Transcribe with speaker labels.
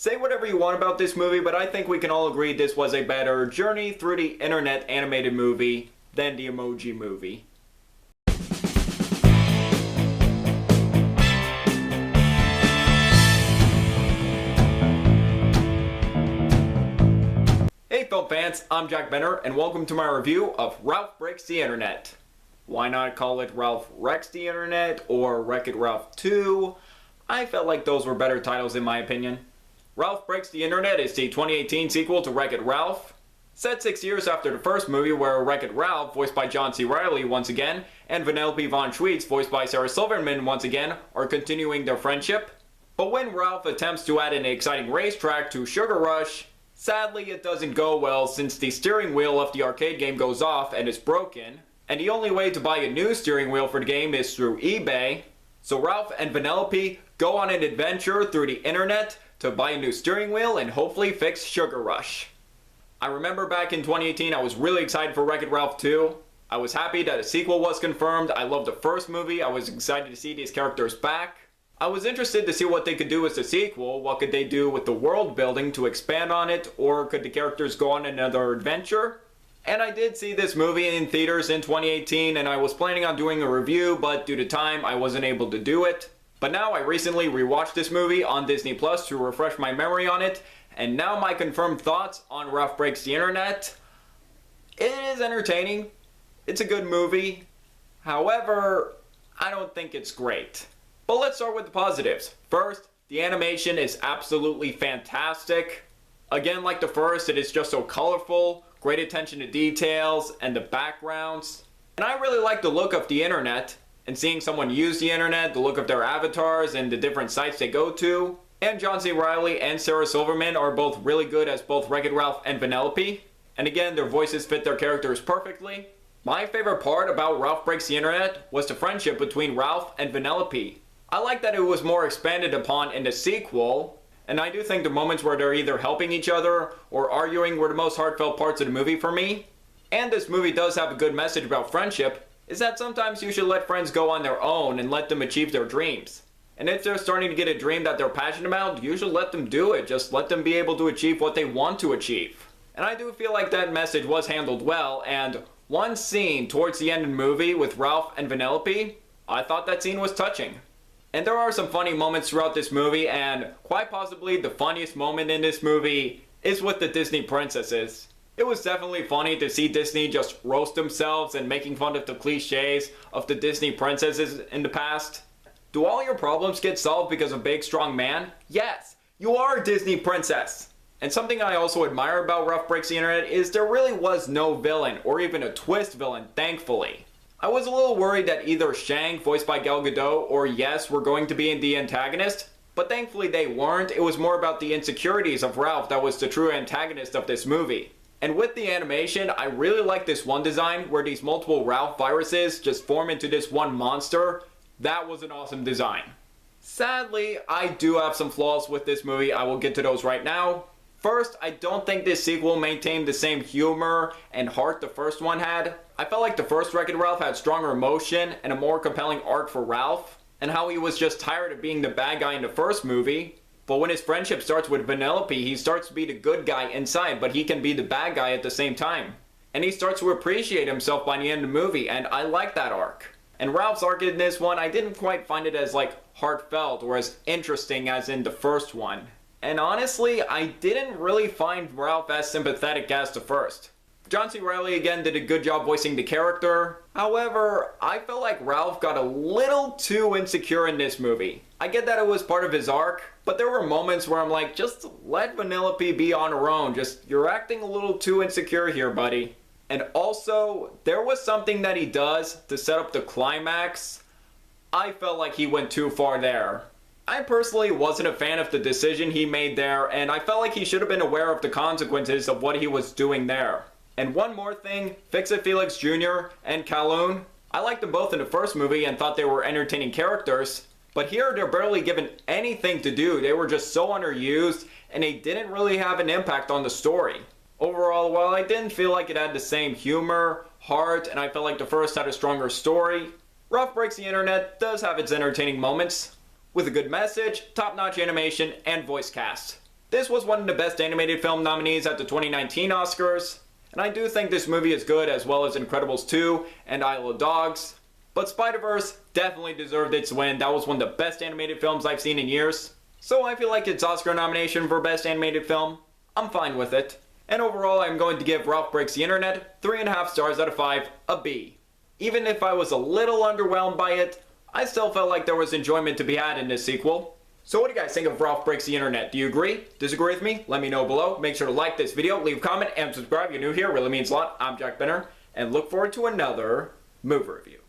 Speaker 1: Say whatever you want about this movie, but I think we can all agree this was a better journey through the internet animated movie than the Emoji Movie. Hey film fans, I'm Jack Benner, and welcome to my review of Ralph Breaks the Internet. Why not call it Ralph Wrecks the Internet or Wreck-It Ralph 2? I felt like those were better titles in my opinion. Ralph Breaks the Internet is the 2018 sequel to Wreck-It Ralph. Set 6 years after the first movie, where Wreck-It Ralph, voiced by John C. Reilly once again, and Vanellope von Schweetz, voiced by Sarah Silverman once again, are continuing their friendship. But when Ralph attempts to add an exciting racetrack to Sugar Rush, sadly it doesn't go well since the steering wheel of the arcade game goes off and is broken, and the only way to buy a new steering wheel for the game is through eBay. So Ralph and Vanellope go on an adventure through the internet to buy a new steering wheel and hopefully fix Sugar Rush. I remember back in 2018 I was really excited for Wreck-It Ralph 2. I was happy that a sequel was confirmed. I loved the first movie. I was excited to see these characters back. I was interested to see what they could do as a sequel. What could they do with the world building to expand on it, or could the characters go on another adventure? And I did see this movie in theaters in 2018, and I was planning on doing a review, but due to time I wasn't able to do it. But now I recently rewatched this movie on Disney Plus to refresh my memory on it, and now my confirmed thoughts on Ralph Breaks the Internet. It is entertaining. It's a good movie. However, I don't think it's great. But let's start with the positives. First, the animation is absolutely fantastic. Again, like the first, it is just so colorful, great attention to details, and the backgrounds. And I really like the look of the internet, and seeing someone use the internet, the look of their avatars, and the different sites they go to. And John C. Reilly and Sarah Silverman are both really good as both Wreck-It Ralph and Vanellope. And again, their voices fit their characters perfectly. My favorite part about Ralph Breaks the Internet was the friendship between Ralph and Vanellope. I like that it was more expanded upon in the sequel, and I do think the moments where they're either helping each other or arguing were the most heartfelt parts of the movie for me. And this movie does have a good message about friendship, is that sometimes you should let friends go on their own and let them achieve their dreams. And if they're starting to get a dream that they're passionate about, you should let them do it. Just let them be able to achieve what they want to achieve. And I do feel like that message was handled well, and one scene towards the end of the movie with Ralph and Vanellope, I thought that scene was touching. And there are some funny moments throughout this movie, and quite possibly the funniest moment in this movie is with the Disney princesses. It was definitely funny to see Disney just roast themselves and making fun of the cliches of the Disney princesses in the past. Do all your problems get solved because of a big strong man? Yes, you are a Disney princess. And something I also admire about Ralph Breaks the Internet is there really was no villain, or even a twist villain, thankfully. I was a little worried that either Shang, voiced by Gal Gadot, or Yes were going to be the antagonist, but thankfully they weren't. It was more about the insecurities of Ralph that was the true antagonist of this movie. And with the animation, I really like this one design where these multiple Ralph viruses just form into this one monster. That was an awesome design. Sadly, I do have some flaws with this movie. I will get to those right now. First, I don't think this sequel maintained the same humor and heart the first one had. I felt like the first Wreck-It Ralph had stronger emotion and a more compelling arc for Ralph, and how he was just tired of being the bad guy in the first movie. But when his friendship starts with Vanellope, he starts to be the good guy inside, but he can be the bad guy at the same time. And he starts to appreciate himself by the end of the movie, and I like that arc. And Ralph's arc in this one, I didn't quite find it as heartfelt or as interesting as in the first one. And honestly, I didn't really find Ralph as sympathetic as the first. John C. Reilly again did a good job voicing the character. However, I felt like Ralph got a little too insecure in this movie. I get that it was part of his arc, but there were moments where I'm like, just let Vanellope be on her own. You're acting a little too insecure here, buddy. And also, there was something that he does to set up the climax. I felt like he went too far there. I personally wasn't a fan of the decision he made there, and I felt like he should have been aware of the consequences of what he was doing there. And one more thing, Fix-It Felix Jr. and Kowloon. I liked them both in the first movie and thought they were entertaining characters, but here they're barely given anything to do. They were just so underused, and they didn't really have an impact on the story. Overall, while I didn't feel like it had the same humor, heart, and I felt like the first had a stronger story, Ralph Breaks the Internet does have its entertaining moments, with a good message, top-notch animation, and voice cast. This was one of the best animated film nominees at the 2019 Oscars, and I do think this movie is good as well as Incredibles 2 and Isle of Dogs. But Spider-Verse definitely deserved its win. That was one of the best animated films I've seen in years. So I feel like its Oscar nomination for Best Animated Film, I'm fine with it. And overall, I'm going to give Ralph Breaks the Internet 3.5 stars out of 5, a B. Even if I was a little underwhelmed by it, I still felt like there was enjoyment to be had in this sequel. So what do you guys think of Ralph Breaks the Internet? Do you agree? Disagree with me? Let me know below. Make sure to like this video, leave a comment, and subscribe if you're new here. It really means a lot. I'm Jack Benner, and look forward to another movie review.